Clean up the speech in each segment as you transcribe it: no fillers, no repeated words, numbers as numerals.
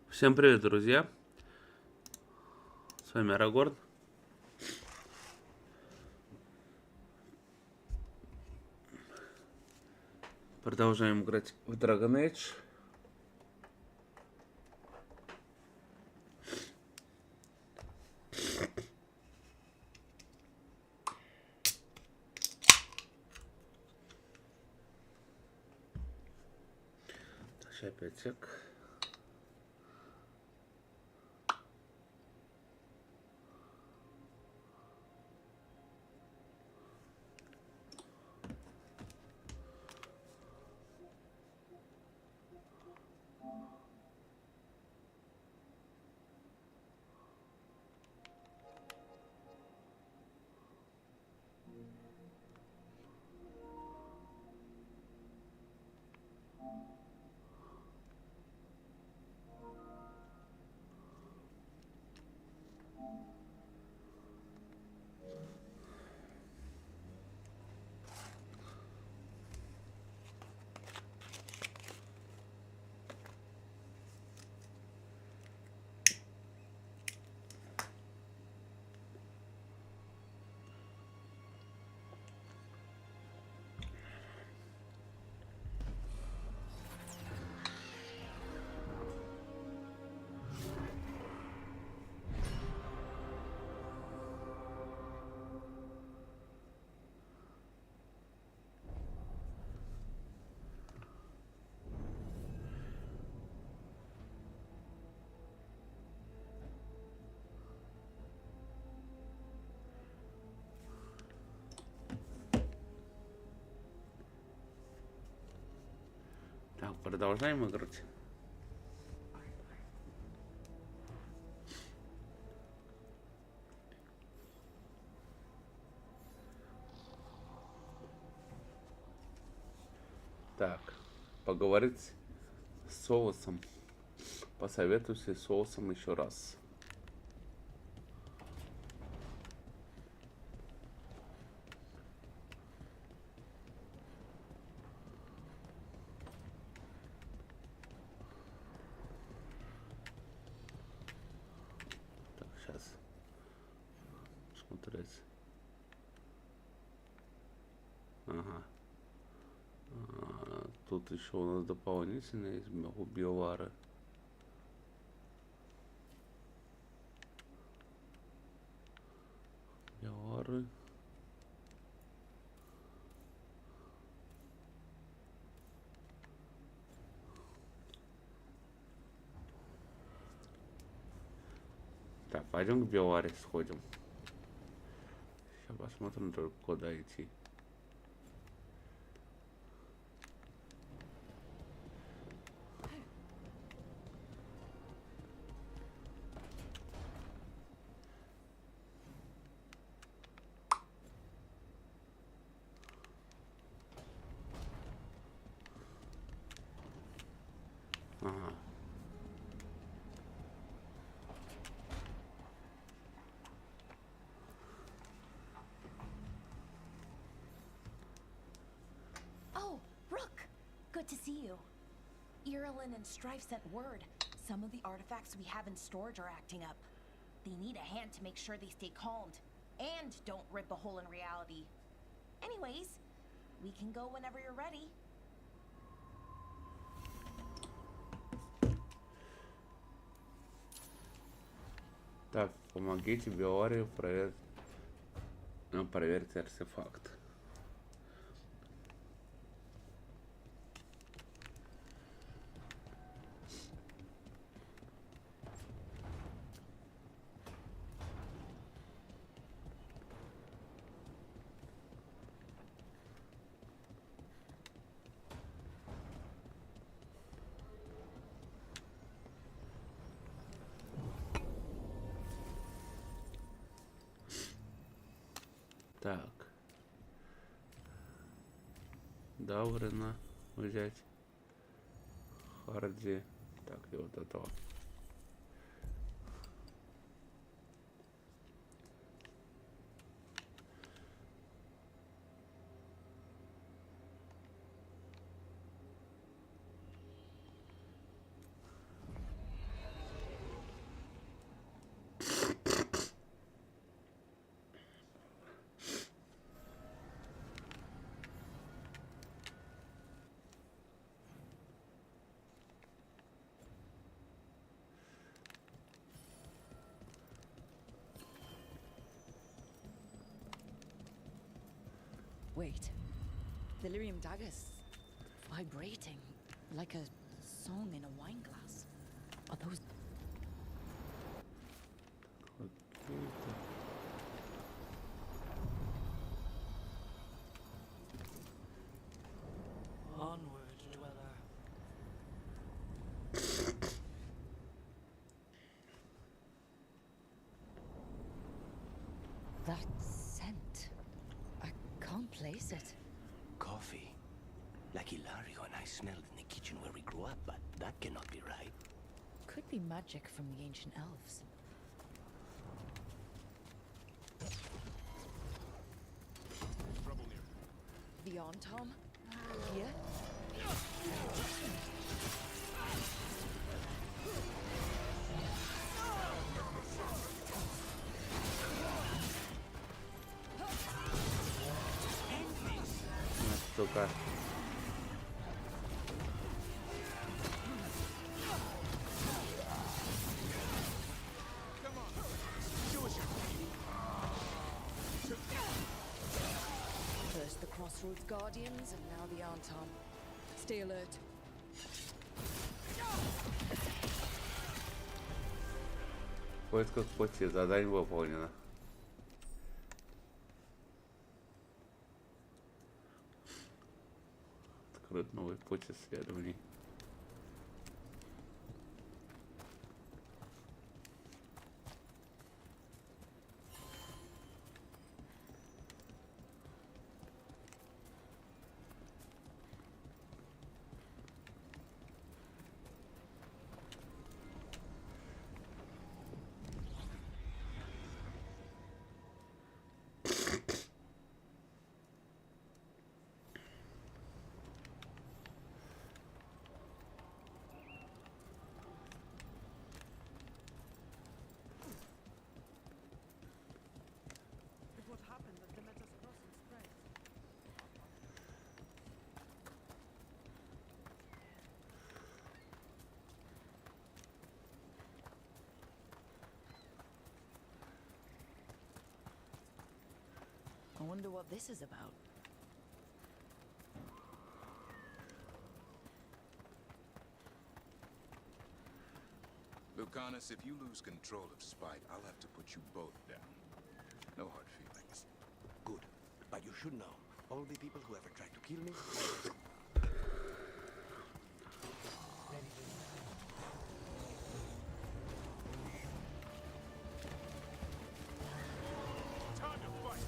Всем привет, друзья! С вами Арагорн. Продолжаем играть в Dragon Age. Сейчас опять сек. Так, продолжаем играть. Так, поговорить с соусом. Посоветуйся с соусом еще раз. Так, сейчас смотреть. Ага. Тут еще у нас дополнительные есть биовары. Биовары. Так, пойдем к биоваре сходим. Сейчас посмотрим только куда идти. Ага. Oh, Rook! Good to see you. Irilyn and Strife sent word. Some of the artifacts we have in storage are acting up. They need a hand to make sure they stay calmed. And don't rip a hole in reality. Anyways, we can go whenever you're ready. Так, помогите биоваре проверить артефакт. Так. Даурена взять. Харди. Так, и вот этого. Wait. The lyrium daggers vibrating like a song in a wine glass. Are those? Onward, dweller. That scent. I can't place it. Coffee. Like Hilario and I smelled in the kitchen where we grew up, but that cannot be right. Could be magic from the ancient elves. Trouble near. Beyond Tom? Here? Сука. First the Crossroads Guardians, and now the Arntom. Stay alert. В поисках пути. Задание выполнено. Открыт новый путь исследований. I wonder what this is about. Lucanus, if you lose control of Spite, I'll have to put you both down. No hard feelings. Good. But you should know, all the people who ever tried to kill me... Time to fight!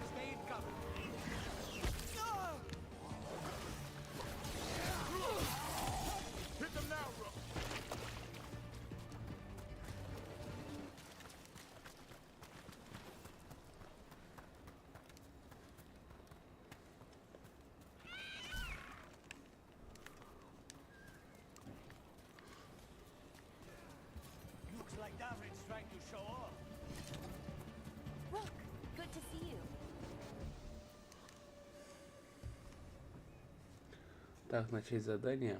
Stay in cover. Hit them now, Rook! Looks like David's trying to show off. Rook, good to see you. Так, начать задание.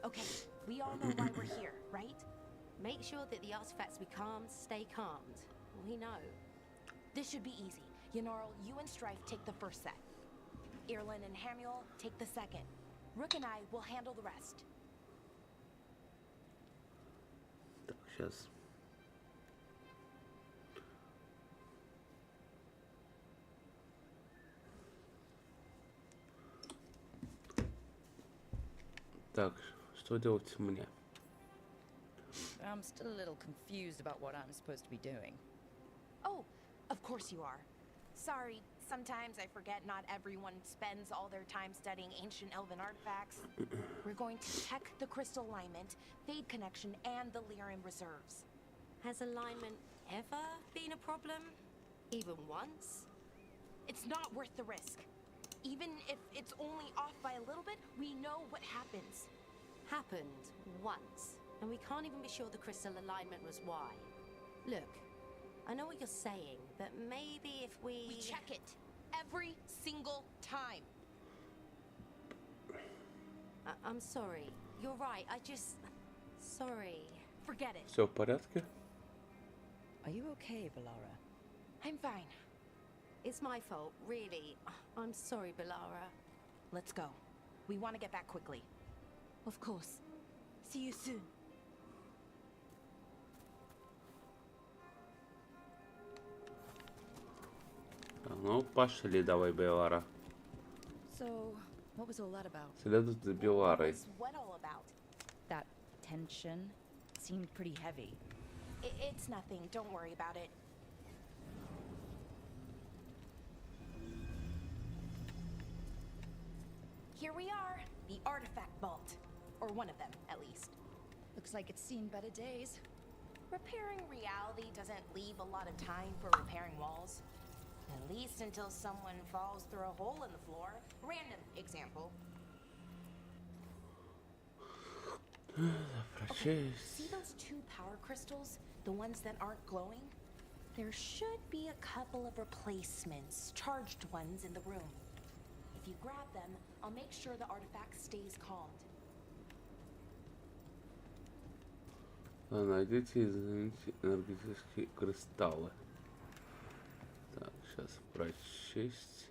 Okay, we all know why we're here, right? Make sure that the artifacts we calmed stay calmed. We know. This should be easy. Yanarl, you and Strife take the first set. Irlin and Hamuel take the second. Rook and I will handle the rest. Так, сейчас. Так, что делать мне? I'm still a little confused about what I'm supposed to be doing. Oh, of course you are. Sorry, sometimes I forget not everyone spends all their time studying ancient elven artifacts. We're going to check the crystal alignment, fade connection, and the lyrium reserves. Has alignment ever been a problem? Even once? It's not worth the risk. Even if it's only off by a little bit, we know what happens. Happened once, and we can't even be sure the crystal alignment was why. Look, I know what you're saying, but maybe if we We check it every single time. I'm sorry. You're right. I just... Sorry. Forget it. Все в порядке? Are you okay, Balara? I'm fine. It's my fault, really. I'm sorry, Balara. Let's go. We want to get back quickly. Of course. See you soon. Ну, пошли давай, Белара. So, what was all that about? Следует за Беларой. What's what all about? That tension seemed pretty heavy. It's nothing. Don't worry about it. Here we are, the artifact vault. Or one of them, at least. Looks like it's seen better days. Repairing reality doesn't leave a lot of time for repairing walls. At least until someone falls through a hole in the floor. Random example. Okay, see those two power crystals? The ones that aren't glowing? There should be a couple of replacements, charged ones in the room. If you grab them, I'll make sure the artifact stays calmed. Найдите и замените энергетические кристаллы. Так, сейчас прочесть.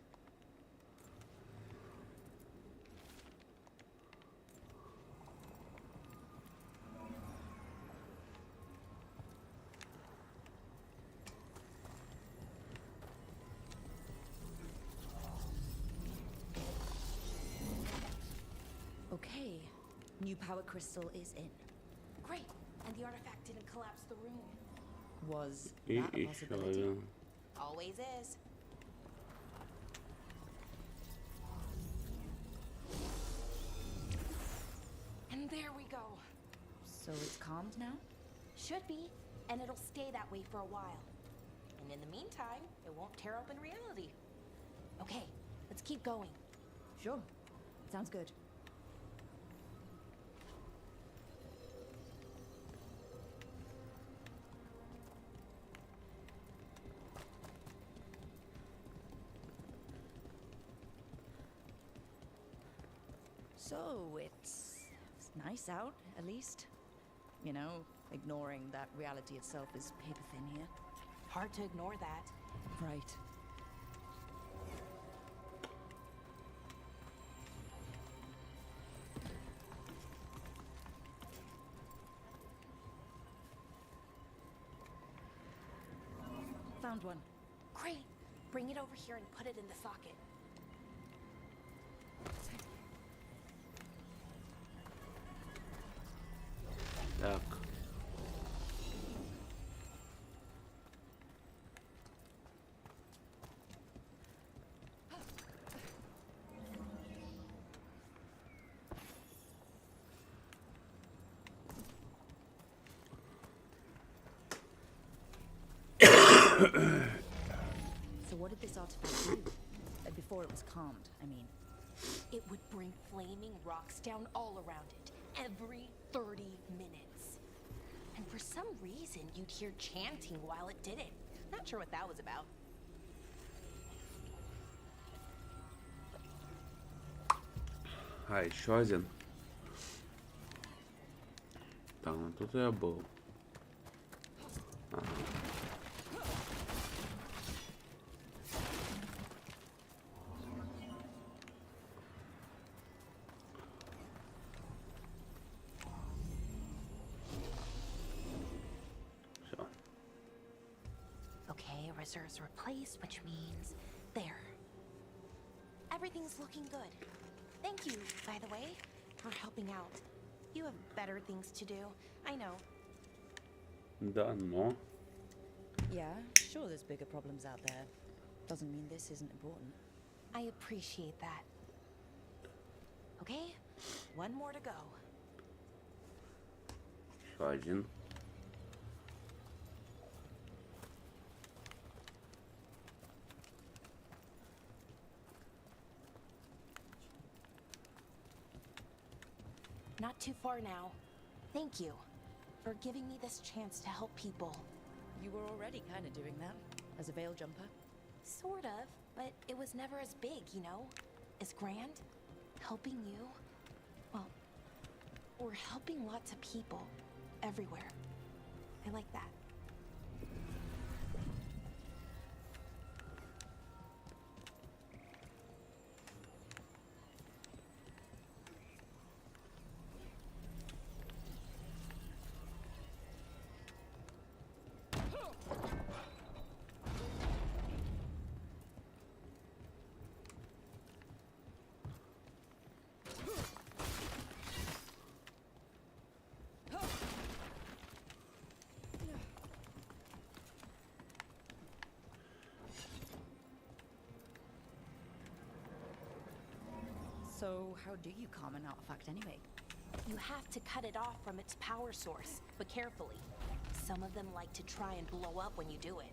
Okay, new power crystal is in. Great, and the artifact didn't collapse the room. Was И that a еще possibility? один. Always is. And there we go. So it's calmed now? Should be, and it'll stay that way for a while. And in the meantime, it won't tear open reality. Okay, let's keep going. Sure. Sounds good. So, it's nice out, at least. You know, ignoring that reality itself is paper thin here. Hard to ignore that. Right. Found one. Great. Bring it over here and put it in the socket. Так. So what did this artifact do? Before it was calmed, I mean. It would bring flaming rocks down all around it, every 30 minutes. And for some reason, you'd hear chanting while it did it. Not sure what that was about. А, еще один. Так, ну тут я был. Ага. Все. Okay, reserves replaced, which means there. Everything's looking good. Thank you, by the way, for helping out. You have better things to do, I know. Да, но... Yeah, sure there's bigger problems out there. Doesn't mean this isn't important. I appreciate that. Okay, one more to go. Еще один. Not too far now. Thank you for giving me this chance to help people. You were already kind of doing that as a veil jumper. Sort of, but it was never as big, you know? As grand. Helping you. Well, We're helping lots of people everywhere. I like that. So, how do you calm an artifact anyway? You have to cut it off from its power source, but carefully. Some of them like to try and blow up when you do it.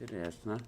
Интересно.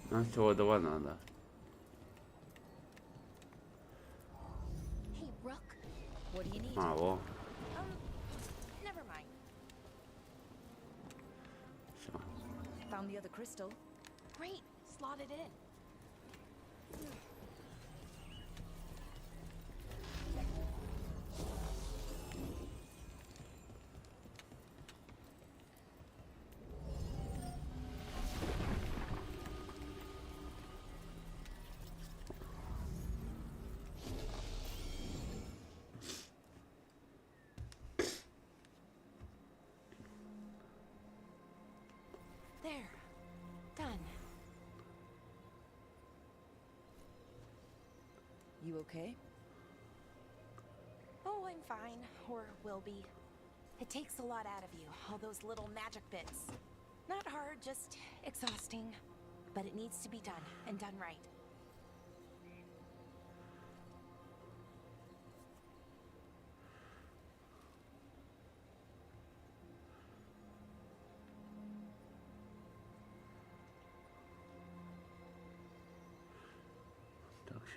Нам всего два надо. Hey, Rook. What do you need? Во. Never mind. Все. Found the other crystal. Great. Slot it in. There. Done. You okay? Oh, I'm fine. Or will be. It takes a lot out of you, all those little magic bits. Not hard, just exhausting. But it needs to be done, and done right.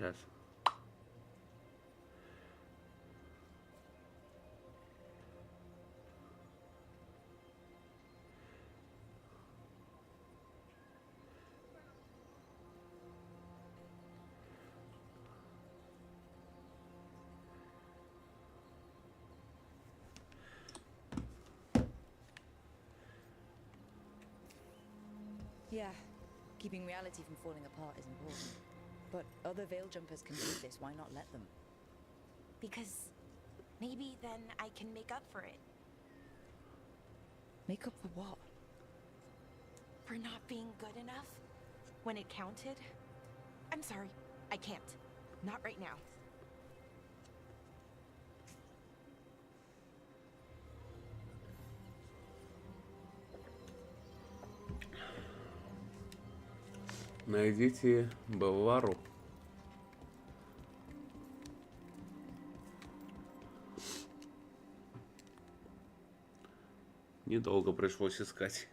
Сейчас. Yeah, keeping reality from falling apart is important. But other veil jumpers can do this, why not let them? Because maybe then I can make up for it. Make up for what? For not being good enough when it counted. I'm sorry, I can't. Not right now. Найдите Беллару. Недолго пришлось искать.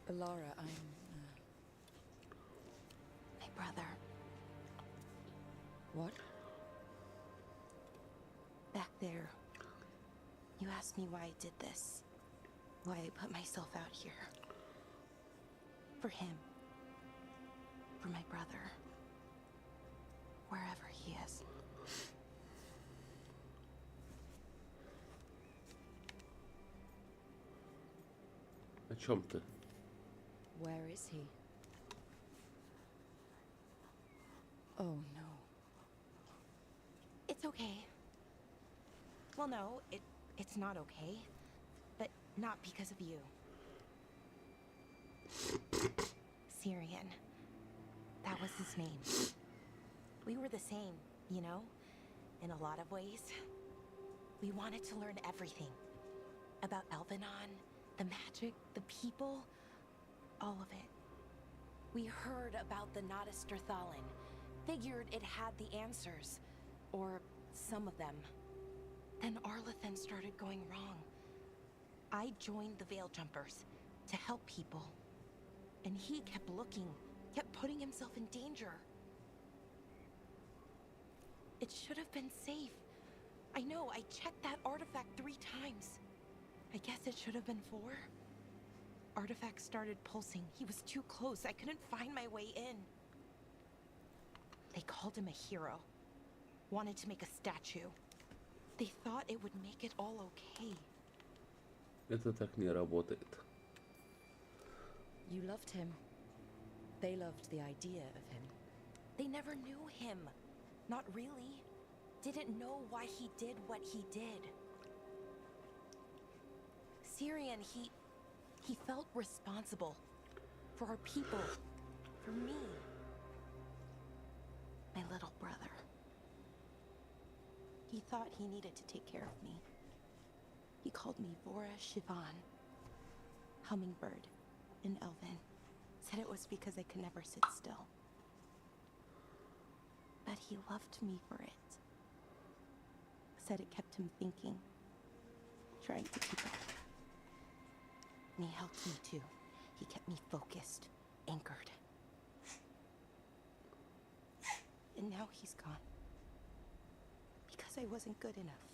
Lara, I'm... My brother. What? Back there. You asked me why I did this. Why I put myself out here. For him. For my brother. Wherever he is. О чем ты? Where is he? Oh no. It's okay. Well, no, it's not okay. But not because of you. Syrian. That was his name. We were the same, you know? In a lot of ways. We wanted to learn everything. About Elvenon, the magic, the people, all of it. We heard about the Notisterthalin. Figured it had the answers. Or some of them. Then Arlathan started going wrong. I joined the Veil Jumpers to help people. And he kept looking, kept putting himself in danger. It should have been safe. I know, I checked that artifact 3 times. I guess it should have been 4. Artifact started pulsing. He was too close. I couldn't find my way in. They called him a hero. Wanted to make a statue. They thought it would make it all okay. Это так не работает. You loved him. They loved the idea of him. They never knew him. Not really. Didn't know why he did what he did. Syrian, he felt responsible. For our people. For me. My little brother. He thought he needed to take care of me. He called me Vora Shivan. Hummingbird. In Elven. Said it was because I could never sit still. But he loved me for it. Said it kept him thinking. Trying to keep up. And he helped me too. He kept me focused. Anchored. And now he's gone. Because I wasn't good enough.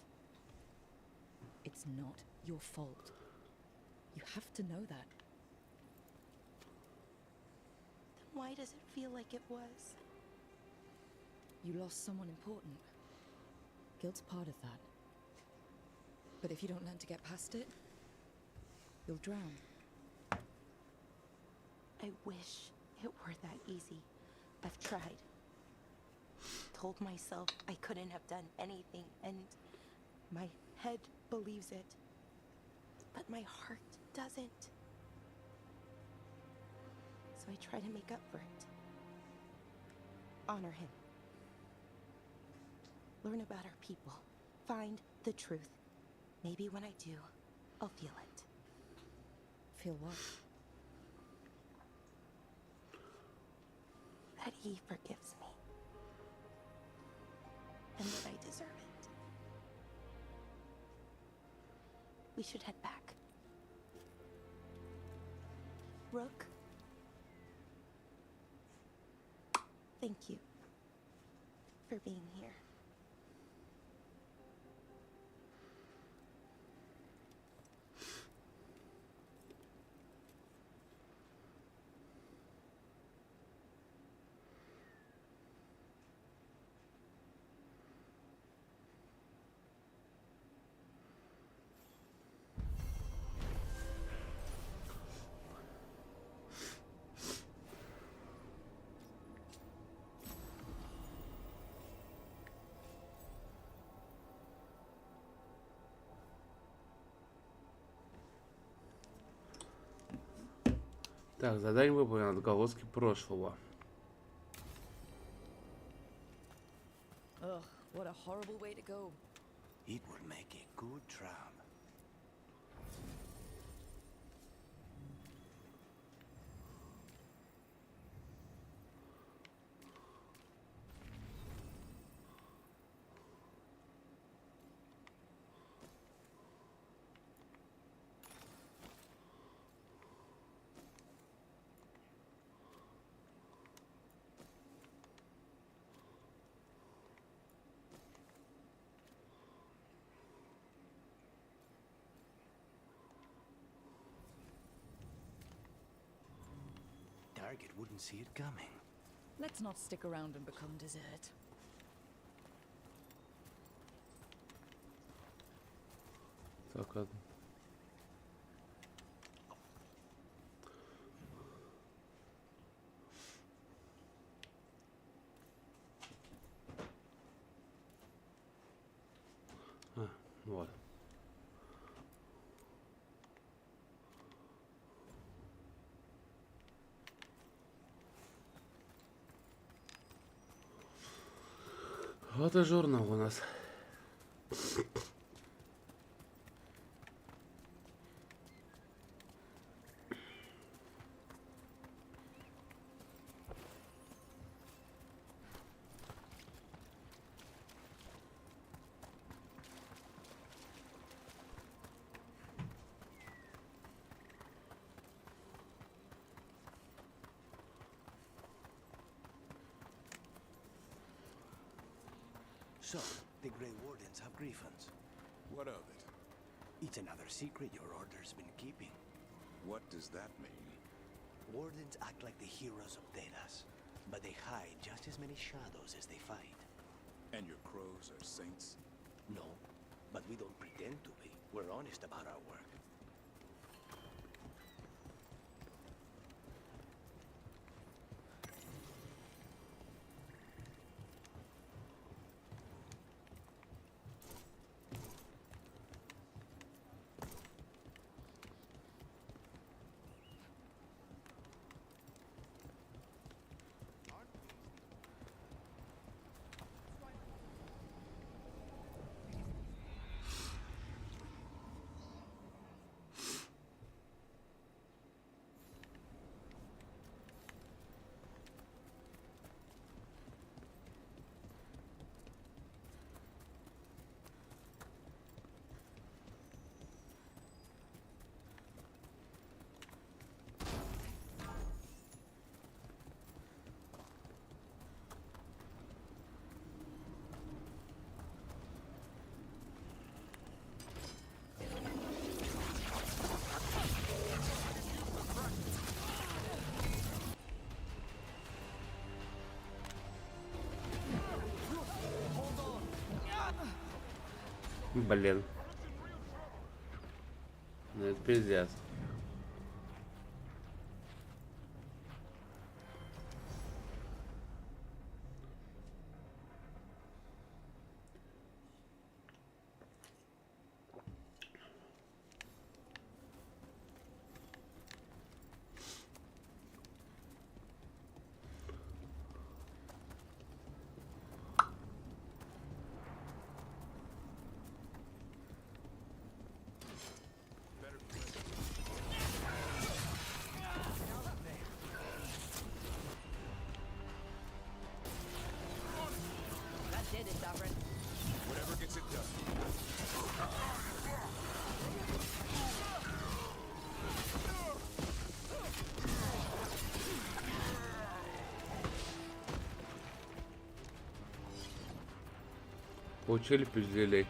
It's not your fault. You have to know that. Then why does it feel like it was? You lost someone important. Guilt's part of that. But if you don't learn to get past it, you'll drown. I wish it were that easy. I've tried. Told myself I couldn't have done anything, and my head believes it. But my heart doesn't. So I try to make up for it. Honor him. Learn about our people. Find the truth. Maybe when I do, I'll feel it. Feel what? That he forgives me. And that I deserve it. We should head back. Rook. Thank you for being here. Так, задание выполнено. Отголоски прошлого. Ugh, what a horrible way to go. It will make a good drum. Target wouldn't see it coming. Let's not stick around and become dessert. Так, ладно. Вот. Вот и журнал у нас. So, the Grey Wardens have griffins. What of it? It's another secret your order's been keeping. What does that mean? Wardens act like the heroes of Thedas, but they hide just as many shadows as they fight. And your crows are saints? No, but we don't pretend to be. We're honest about our work. Блин. Ну это пиздец. Получили пизделей.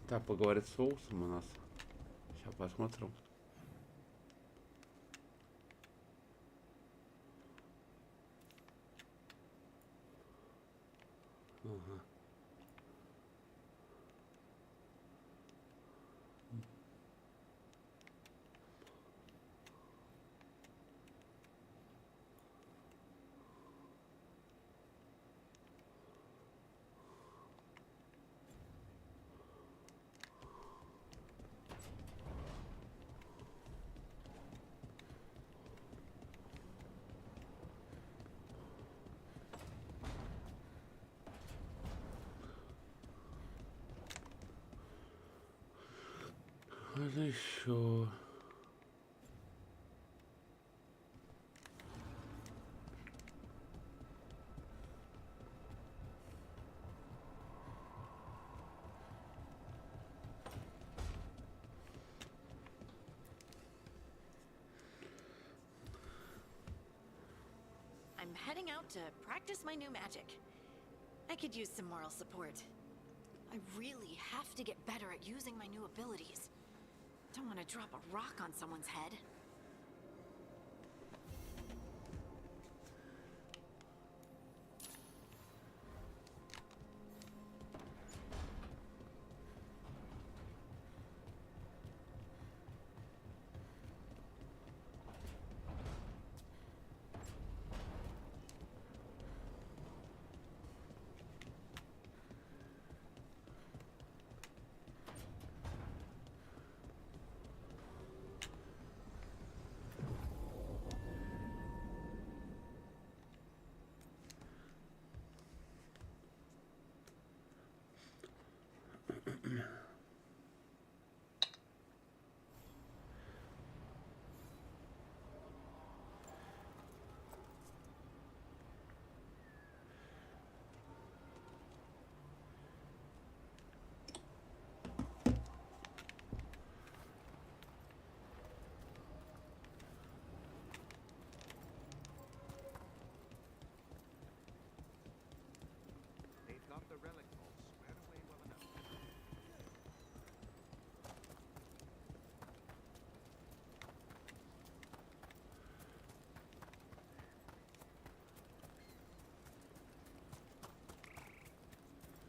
Так, поговорить с соусом у нас. Сейчас посмотрим. Ага. Это еще. I'm heading out to practice my new magic. I could use some moral support. I really have to get better at using my new abilities. Don't want to drop a rock on someone's head.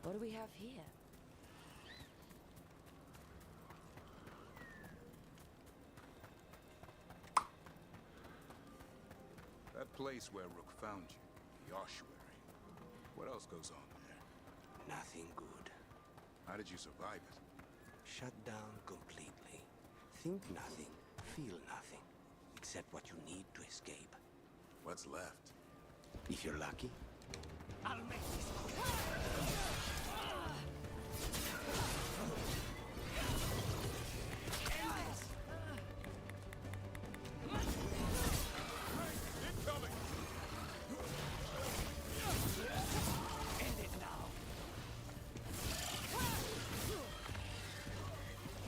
What do we have here? That place where Rook found you, the ossuary. What else goes on there? Nothing good. How did you survive it? Shut down completely. Think nothing, feel nothing, except what you need to escape. What's left? If you're lucky, I'll make this quick.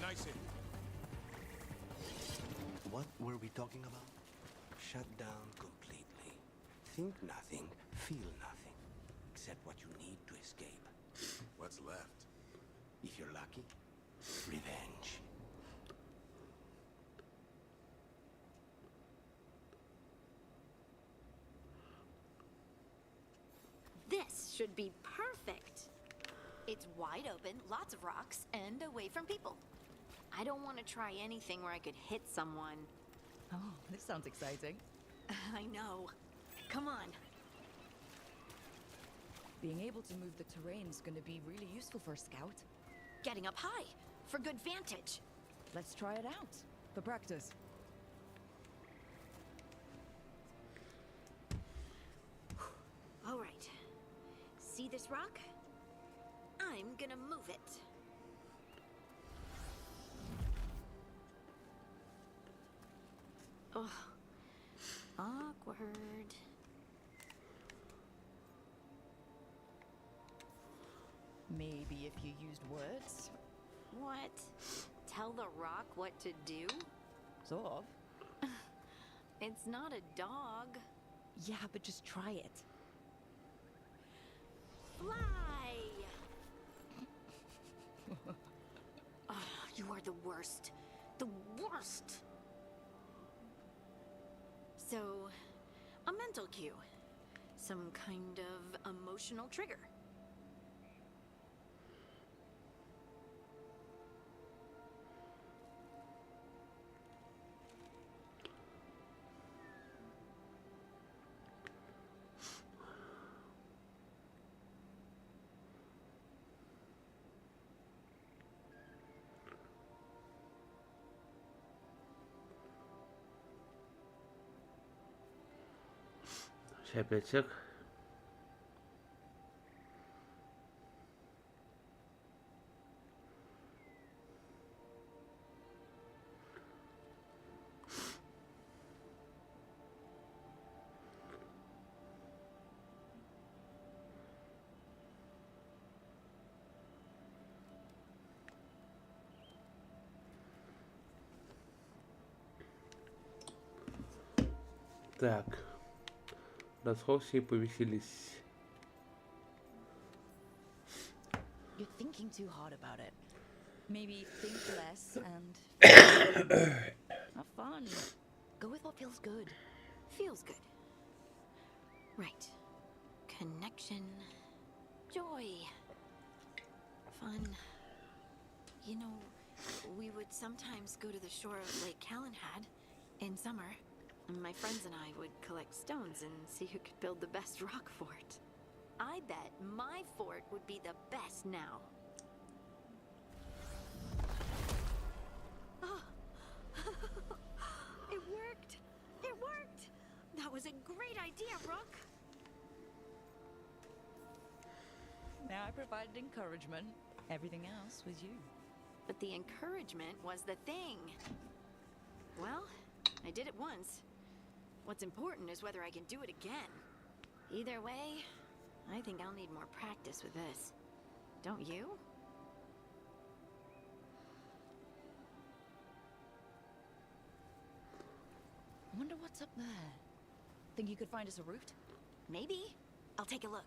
Nice hit. talking about? Shut down completely. Think nothing, feel nothing, except what you need to escape. What's left? If you're lucky, revenge. This should be perfect. It's wide open, lots of rocks, and away from people. I don't want to try anything where I could hit someone. Oh, this sounds exciting. I know. Come on. Being able to move the terrain's gonna be really useful for a scout. Getting up high for good vantage. Let's try it out for practice. All right. See this rock? I'm gonna move it. Ugh. Awkward. Maybe if you used words. What? Tell the rock what to do? Sort of. It's not a dog. Yeah, but just try it. Fly! Oh, you are the worst. The worst! So, a mental cue. Some kind of emotional trigger. Опять сек. Так. Расходся и повеселись. You're thinking too hard about it. Maybe think less and have fun. Go with what feels good. Feels good. Right. Connection. Joy. Fun. You know, we would sometimes go to the shore of Lake Calenhad in summer. And my friends and I would collect stones and see who could build the best rock fort. I bet my fort would be the best now. Oh. It worked! It worked! That was a great idea, Rook! Now I provided encouragement. Everything else was you. But the encouragement was the thing. Well, I did it once. What's important is whether I can do it again. Either way, I think I'll need more practice with this. Don't you? I wonder what's up there. Think you could find us a route? Maybe. I'll take a look.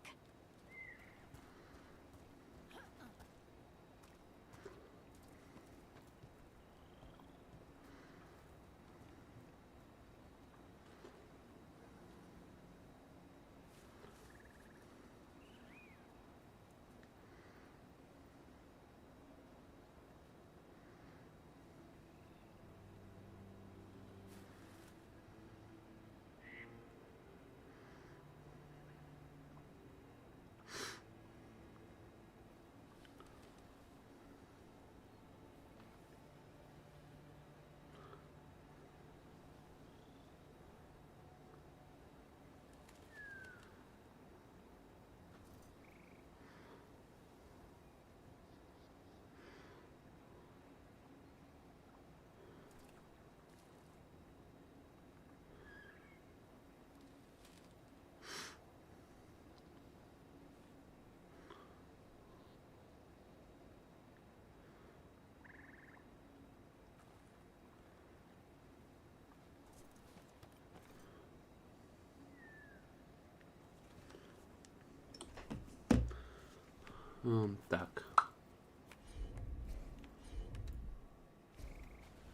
Так.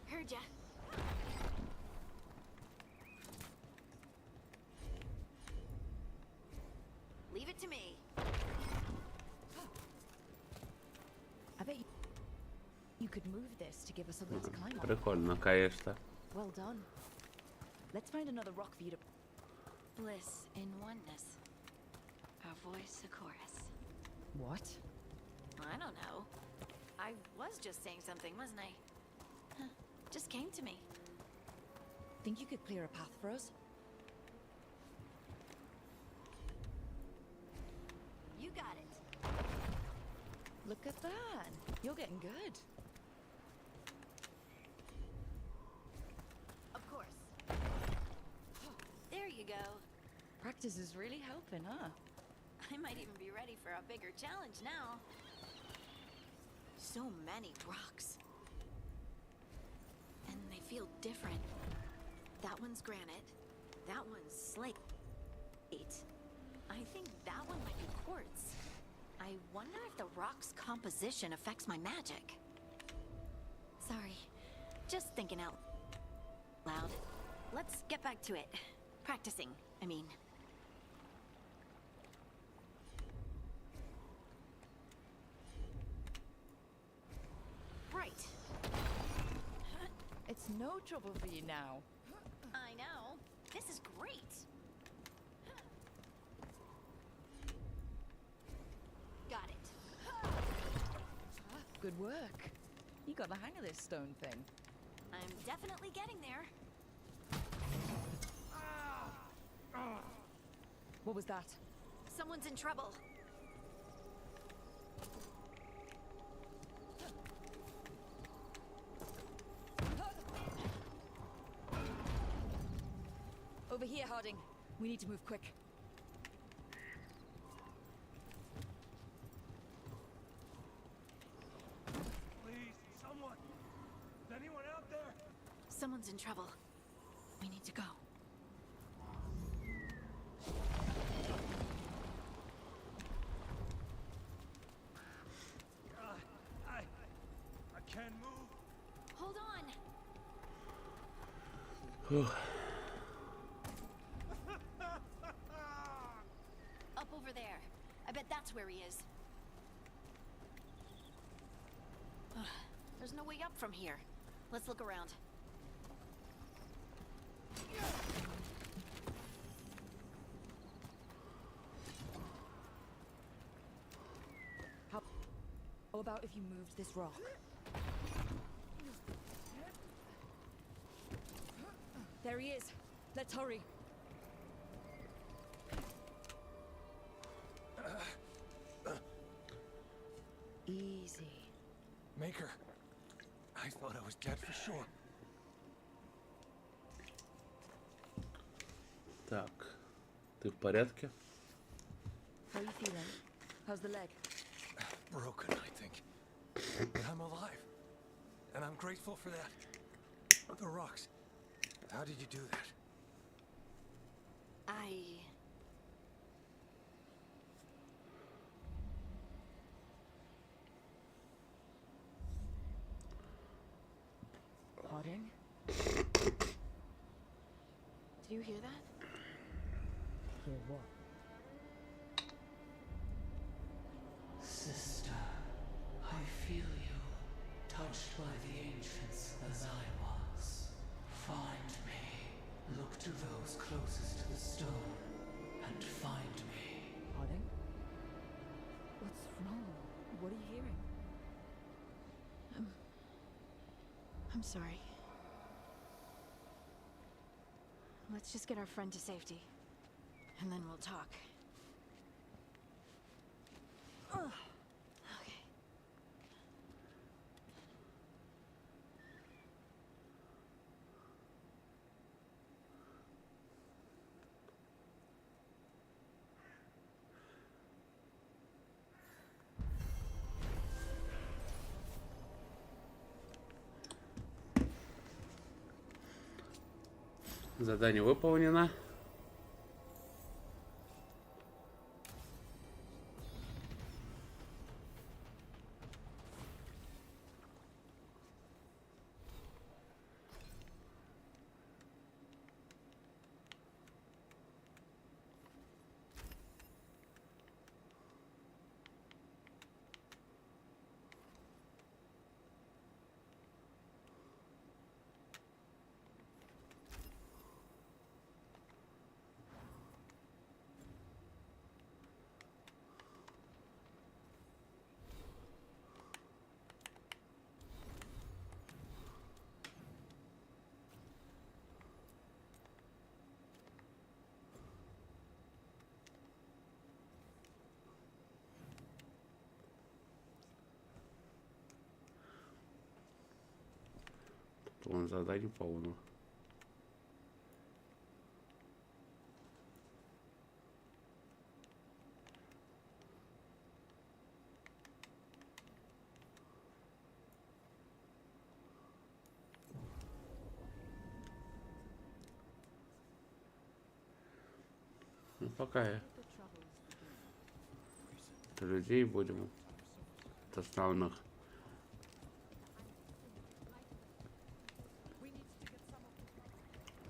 Heard ya. Leave it to me. I bet you could move this to give us something to climb on. Прикольно, конечно. Well done. Let's find another rock for you to... Bliss in oneness. Our voice a chorus. What? I don't know. I was just saying something, wasn't I? Huh. Just came to me. Think you could clear a path for us? You got it. Look at that. You're getting good. Of course. There you go. Practice is really helping, huh? I might even be ready for a bigger challenge now. So many rocks. And they feel different. That one's granite. That one's slate. I think that one might be quartz. I wonder if the rock's composition affects my magic. Sorry. Just thinking out loud. Let's get back to it. Practicing, I mean. Right. It's no trouble for you now. I know. This is great. Got it. Good work. You got the hang of this stone thing. I'm definitely getting there. What was that? Someone's in trouble. Over here, Harding. We need to move quick. Please, someone! Is anyone out there? Someone's in trouble. We need to go. I can't move. Hold on. Up over there. I bet that's where he is. There's no way up from here. Let's look around. How about if you moved this rock? There he is. Let's hurry. Easy. Maker. I thought I was dead for sure. Так, ты в порядке? How are you feeling? How's the leg? Broken, I think. But I'm alive. And I'm grateful for that. The rocks. How did you do that? Harding? Do you hear that? Hear what? Sister, I feel you, touched by the ancients as I was. Find me. Look to those closest to the stone, and find me. Harding? What's wrong? What are you hearing? I'm sorry. Let's just get our friend to safety. And then we'll talk. Okay. Задание выполнено. что он задание полно. Ну, пока людей будем от основных.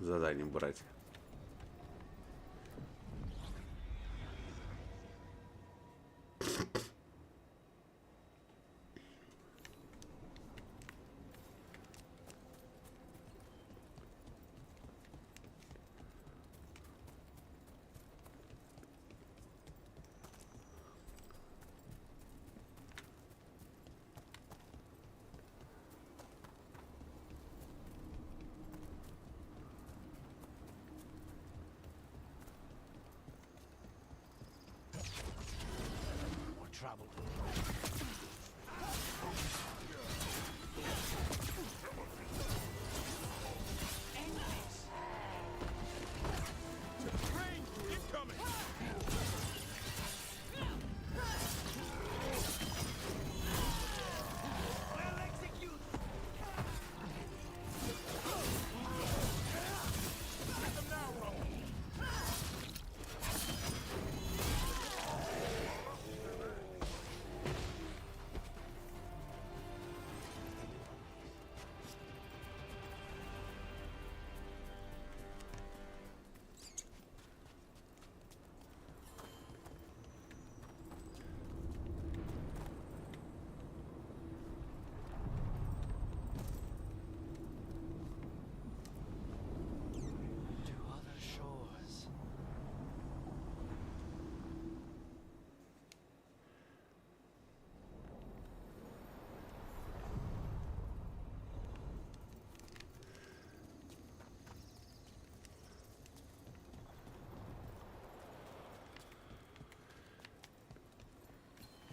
Заданий брать. Trouble.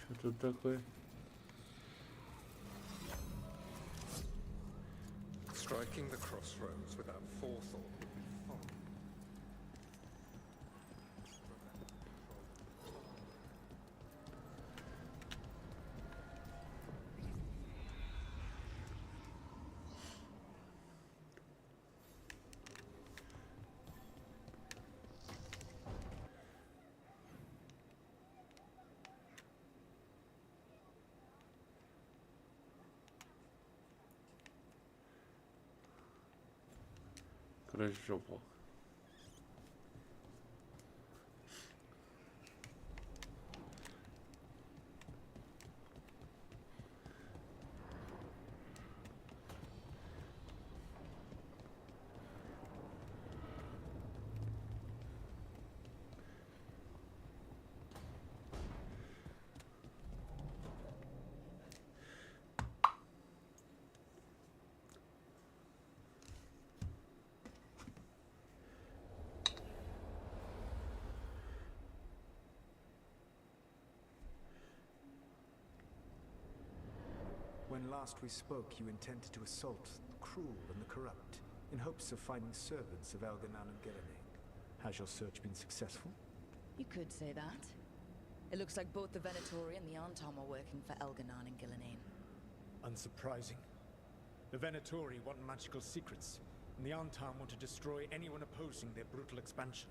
Что тут такое? Striking the crossroads without forethought would be folly. Хорошо. When last we spoke, you intended to assault the cruel and the corrupt, in hopes of finding servants of Elganan and Gelenain. Has your search been successful? You could say that. It looks like both the Venatori and the Antom are working for Elganan and Gelenain. Unsurprising. The Venatori want magical secrets, and the Antom want to destroy anyone opposing their brutal expansion.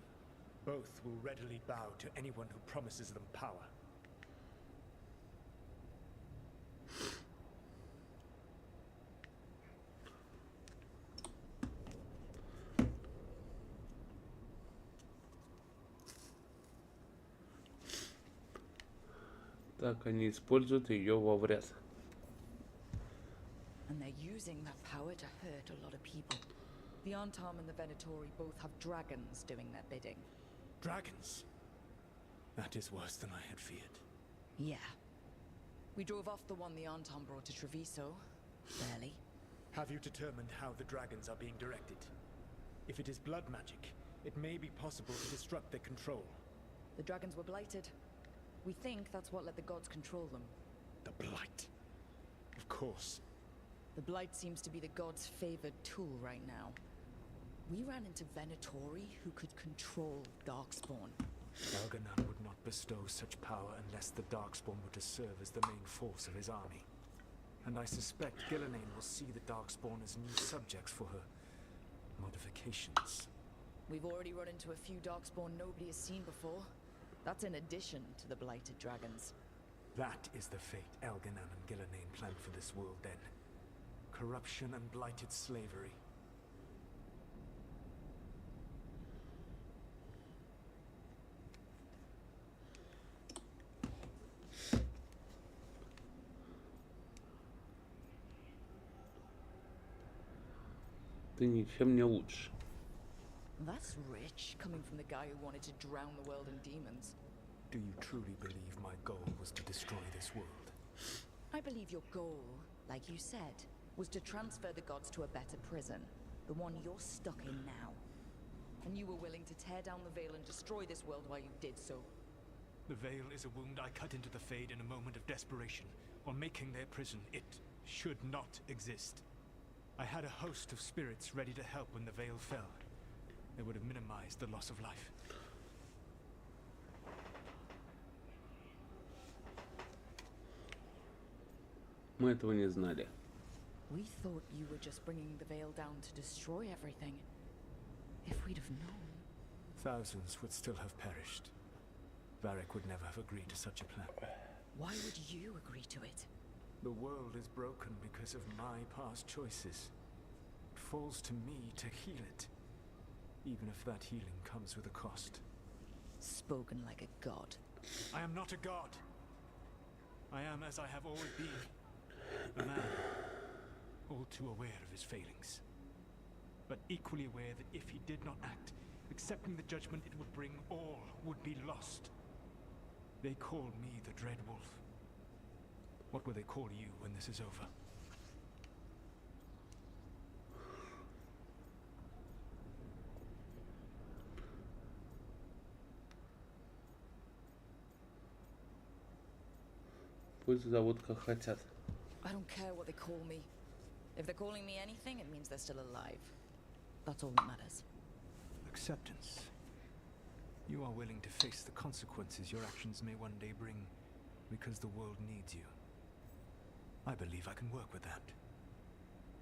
Both will readily bow to anyone who promises them power. Так, они используют ее во вред. And they're using that power to hurt a lot of people. The Antom and the Venatori both have dragons doing their bidding. Dragons? That is worse than I had feared. Yeah. We drove off the one the Antom brought to Treviso. Barely. Have you determined how the dragons are being directed? If it is blood magic, it may be possible to disrupt their control. The dragons were blighted. We think that's what let the gods control them. The blight. Of course. The Blight seems to be the god's favored tool right now. We ran into Venatori, who could control Darkspawn. Algernon would not bestow such power unless the Darkspawn were to serve as the main force of his army. And I suspect Gillenane will see the Darkspawn as new subjects for her modifications. We've already run into a few Darkspawn nobody has seen before. That's in addition to the blighted dragons. That is the fate Algernon and Gillenane planned for this world then. Corruption and blighted slavery. Ты ничем не лучше. That's rich, coming from the guy who wanted to drown the world in demons. Do you truly believe my goal was to destroy this world? I believe your goal, like you said, was to transfer the gods to a better prison. The one you're stuck in now. And you were willing to tear down the veil and destroy this world while you did so. The veil is a wound I cut into the Fade in a moment of desperation, while making their prison. It should not exist. I had a host of spirits ready to help when the veil fell. They would have minimized the loss of life. Мы этого не знали. We thought you were just bringing the veil down to destroy everything. If we'd have known... Thousands would still have perished. Varric would never have agreed to such a plan. Why would you agree to it? The world is broken because of my past choices. It falls to me to heal it. Even if that healing comes with a cost. Spoken like a god. I am not a god. I am as I have always been. A man. All too aware of his failings. But equally aware that if he did not act, accepting the judgment it would bring, all would be lost. They call me the Dread Wolf. What will they call you when this is over? Пусть зовут как хотят. I don't care what they call me. If they're calling me anything, it means they're still alive. That's all that matters. Acceptance. You are willing to face the consequences your actions may one day bring because the world needs you. I believe I can work with that.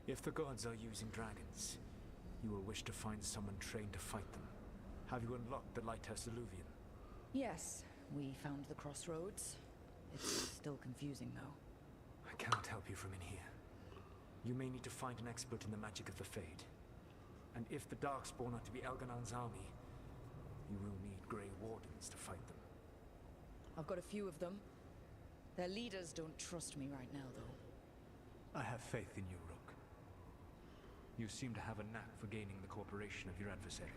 If the gods are using dragons, you will wish to find someone trained to fight them. Have you unlocked the Lighthouse Illuvian? Yes, we found the crossroads. It's still confusing, though. I cannot help you from in here. You may need to find an expert in the magic of the Fade. And if the Darkspawn are to be Algernon's army, you will need Grey Wardens to fight them. I've got a few of them. Their leaders don't trust me right now, though. I have faith in you, Rook. You seem to have a knack for gaining the cooperation of your adversaries.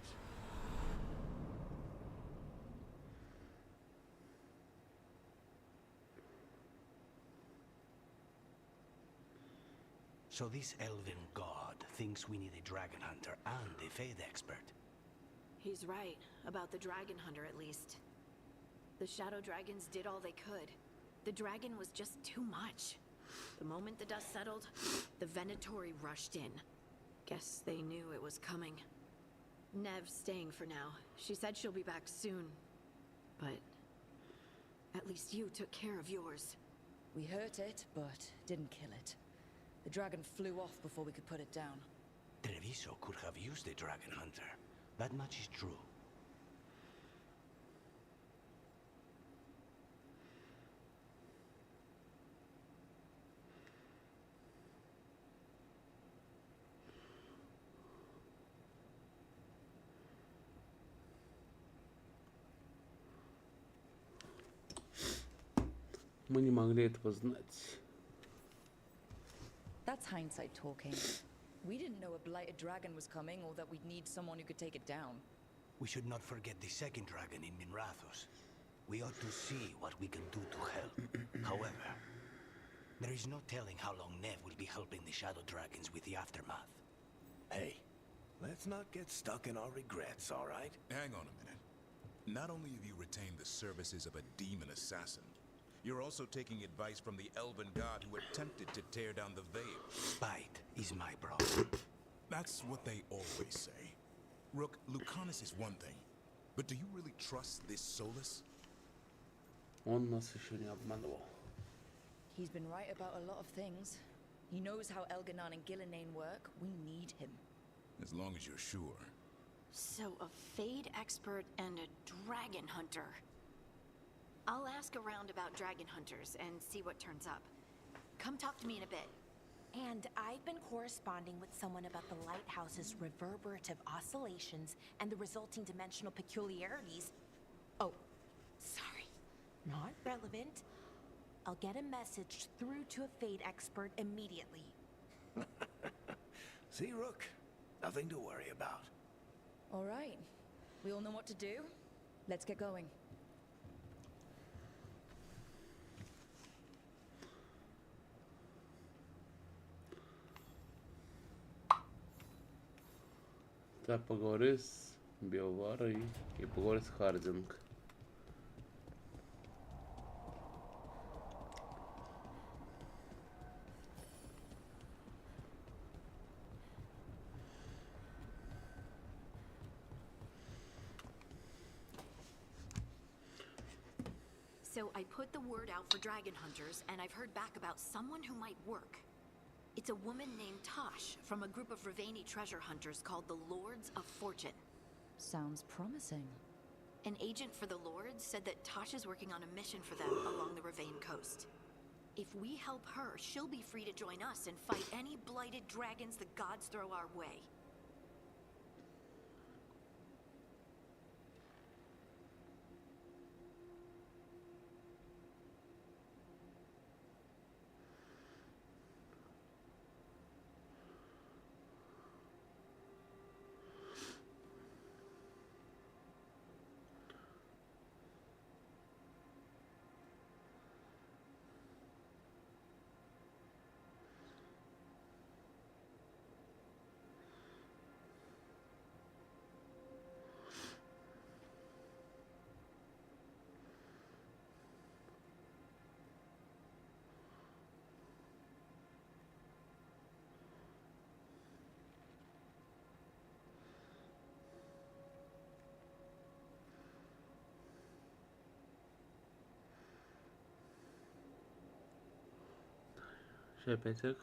So this elven god thinks we need a dragon hunter and a Fade expert. He's right, about the dragon hunter at least. The shadow dragons did all they could. The dragon was just too much. The moment the dust settled, the Venatori rushed in. Guess they knew it was coming. Nev's staying for now. She said she'll be back soon. But at least you took care of yours. We hurt it, but didn't kill it. The dragon flew off before we could put it down. Treviso could have used a dragon hunter. That much is true. Мы не могли этого знать. That's hindsight talking. We didn't know a blighted dragon was coming or that we'd need someone who could take it down. We should not forget the second dragon in Minrathos. We ought to see what we can do to help. However, there is no telling how long Nev will be helping the shadow dragons with the aftermath. Hey, let's not get stuck in our regrets, all right? Hang on a minute. Not only have you retained the services of a demon assassin, You're also taking advice from the elven god who attempted to tear down the veil. Spite is my problem. That's what they always say. Rook, Lucanus is one thing, but do you really trust this Solus? Он нас еще не обманывал. He's been right about a lot of things. He knows how Elganon and Gillenane work. We need him. As long as you're sure. So a Fade expert and a dragon hunter. I'll ask around about dragon hunters and see what turns up. Come talk to me in a bit. And I've been corresponding with someone about the lighthouse's reverberative oscillations and the resulting dimensional peculiarities. Oh, sorry. Not relevant. I'll get a message through to a Fade expert immediately. See, Rook? Nothing to worry about. All right. We all know what to do. Let's get going. Так, поговори с Белварой и поговори с Хардинг. So I put the word out for dragon hunters, and I've heard back about someone who might work. It's a woman named Tosh from a group of Ravani treasure hunters called the Lords of Fortune. Sounds promising. An agent for the Lords said that Tosh is working on a mission for them along the Ravane coast. If we help her, she'll be free to join us and fight any blighted dragons the gods throw our way. Сейчас опять их.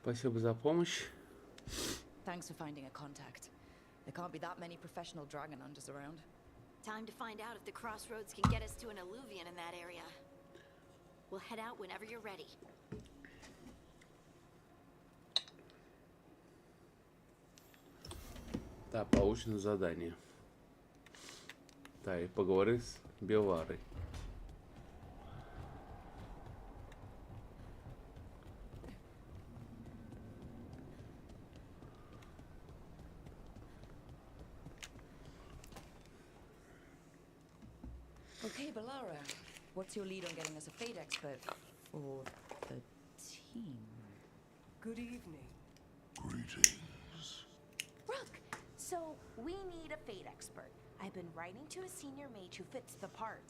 Спасибо за помощь. Thanks for finding a contact. There can't be that many professional dragon hunters around. Time to find out if the crossroads can get us to an alluvion in that area. We'll head out whenever you're ready. Да, получено задание. Да, и поговори с Белварой. Okay, Bellara, what's your lead on getting us a Fade expert for the team? Good evening. Greetings. Rook! So, we need a Fade expert. I've been writing to a senior mage who fits the part.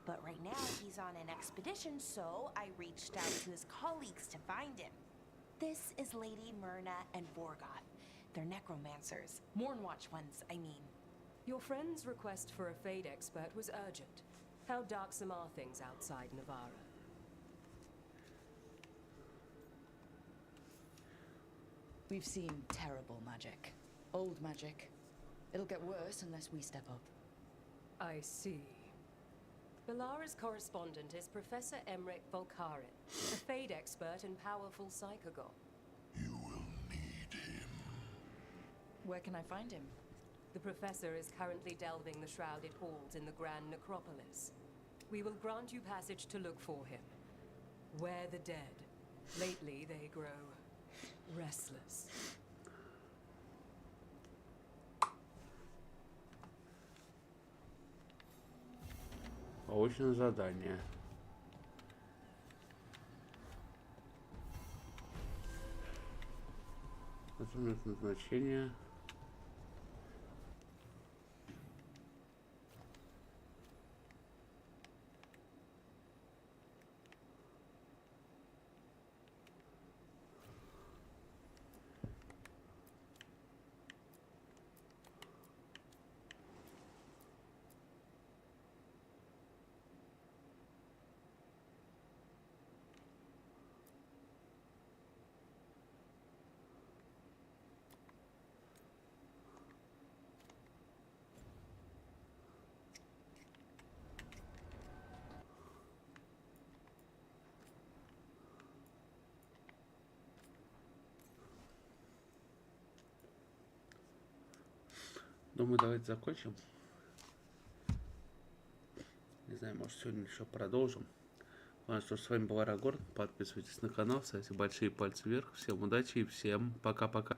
But right now, he's on an expedition, so I reached out to his colleagues to find him. This is Lady Myrna and Vorgoth. They're necromancers. Mournwatch ones, I mean. Your friend's request for a Fade expert was urgent. How darksome are things outside Navarra? We've seen terrible magic. Old magic. It'll get worse unless we step up. I see. Bellara's correspondent is Professor Emmerich Volkarin, a Fade expert and powerful psychagon. You will need him. Where can I find him? The professor is currently delving the shrouded halls in the Grand Necropolis. We will grant you passage to look for him. Where the dead. Lately they grow restless. Научное задание. Назначение. Думаю, давайте закончим. Не знаю, может сегодня еще продолжим. Ладно, что ж, с вами был Арагорн. Подписывайтесь на канал, ставьте большие пальцы вверх. Всем удачи и всем пока-пока.